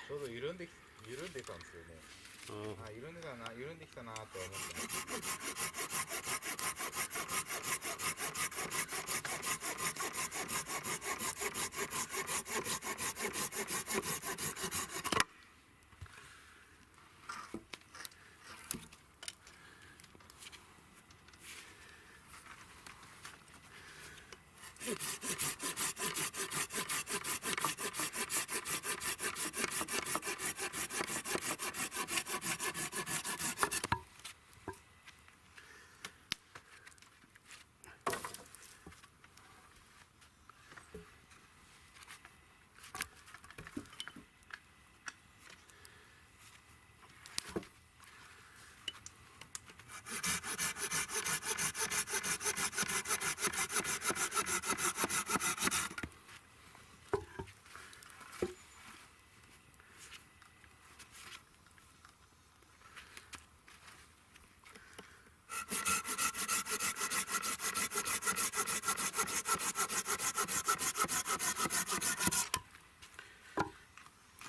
ちょうど緩んでたんですよね。あ、緩んできたなとは思って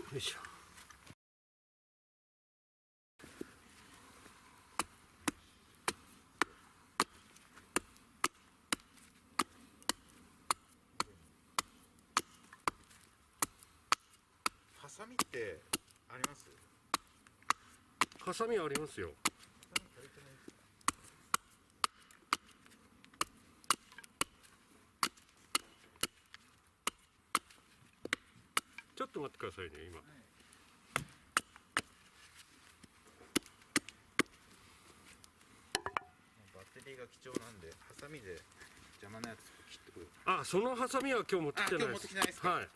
よいしょ。ハサミってあります？ハサミありますよ。ハサミ借りてないですか？ちょっと待ってくださいね、今。バッテリーが貴重なんで、ハサミで邪魔なやつ切ってくる。あ、そのハサミは今日持ってきてないです。今日持ってきてないですか？はい。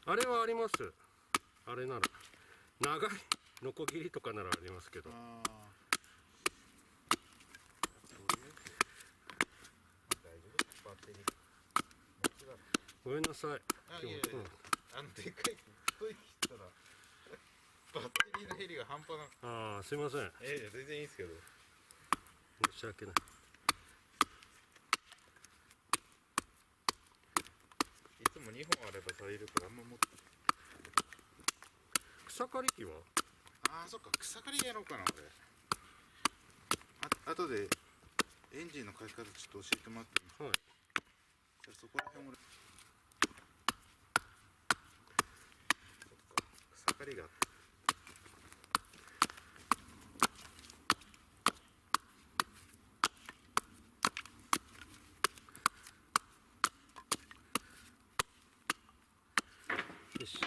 あれはあります。あれなら。長いノコギリとかならありますけど。大丈夫？バッテリー。ごめんなさい。いやいや、でっかい太い切ったらバッテリーの減りが半端なく。ああ、すいません。いや全然いいですけど。申し訳ない。いつも2本あれば足りるからあんま持って。草刈り機は？ああ、そっか、草刈りやろうかな俺。あとでエンジンの書き方ちょっと教えてもらっていいですか？はい。じゃあそこら辺俺。そっか、草刈りがあった。よし。こ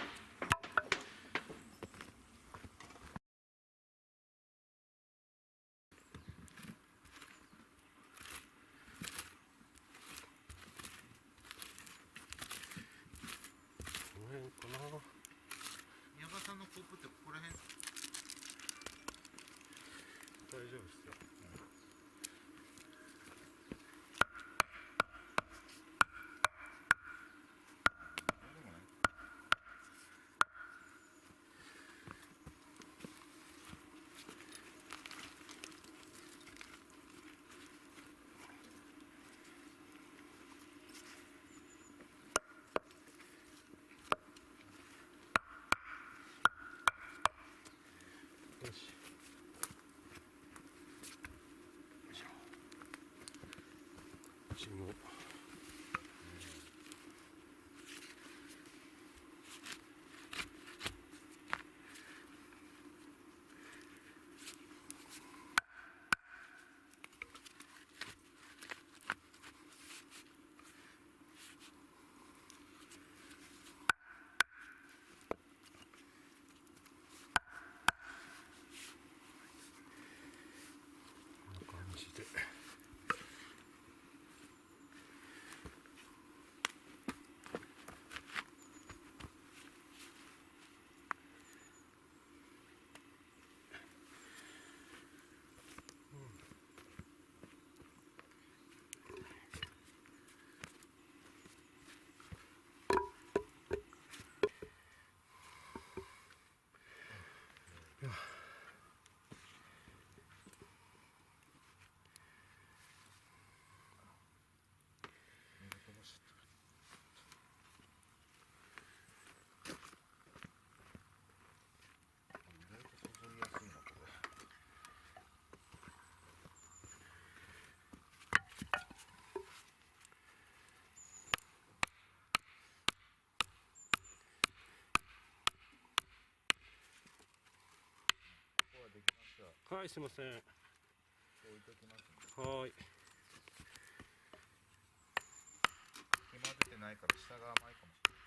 の辺かな。宮川さんのコップってここら辺？大丈夫ですよ。ちも。こんな感じで。できました。はい、すいません。置いときますね。はい。今出てないから下が甘いかもしれない。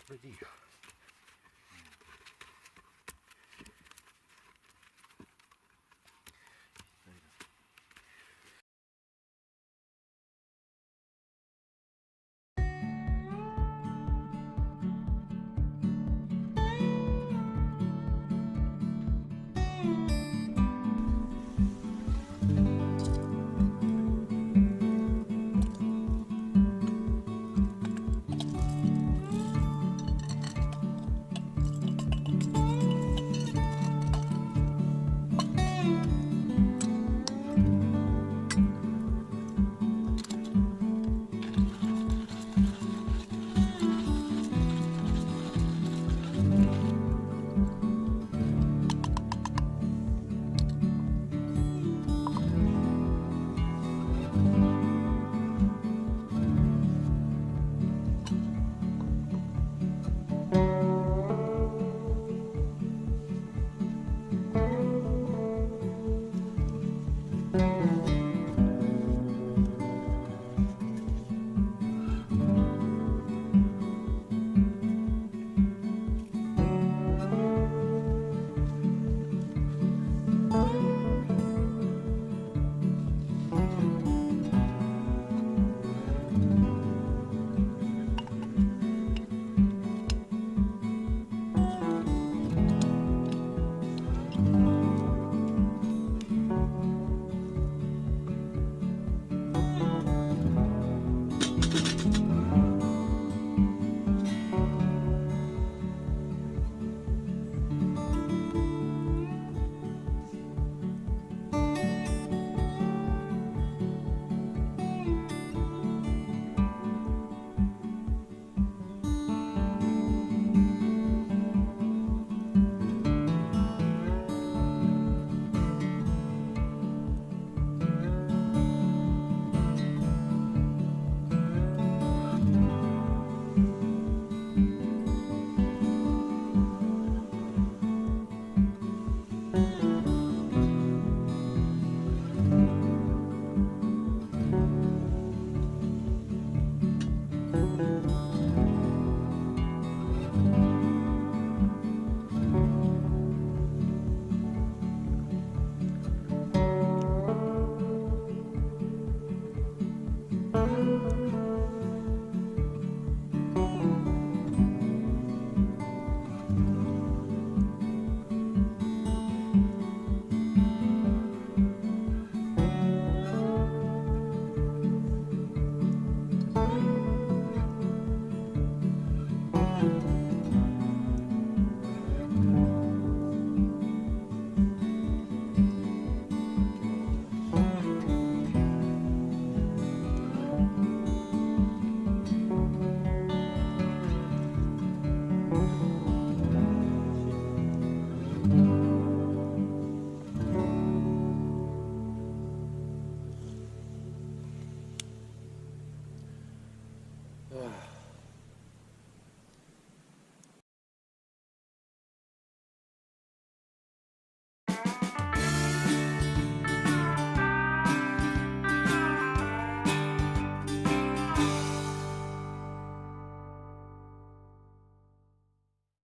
これでいいや。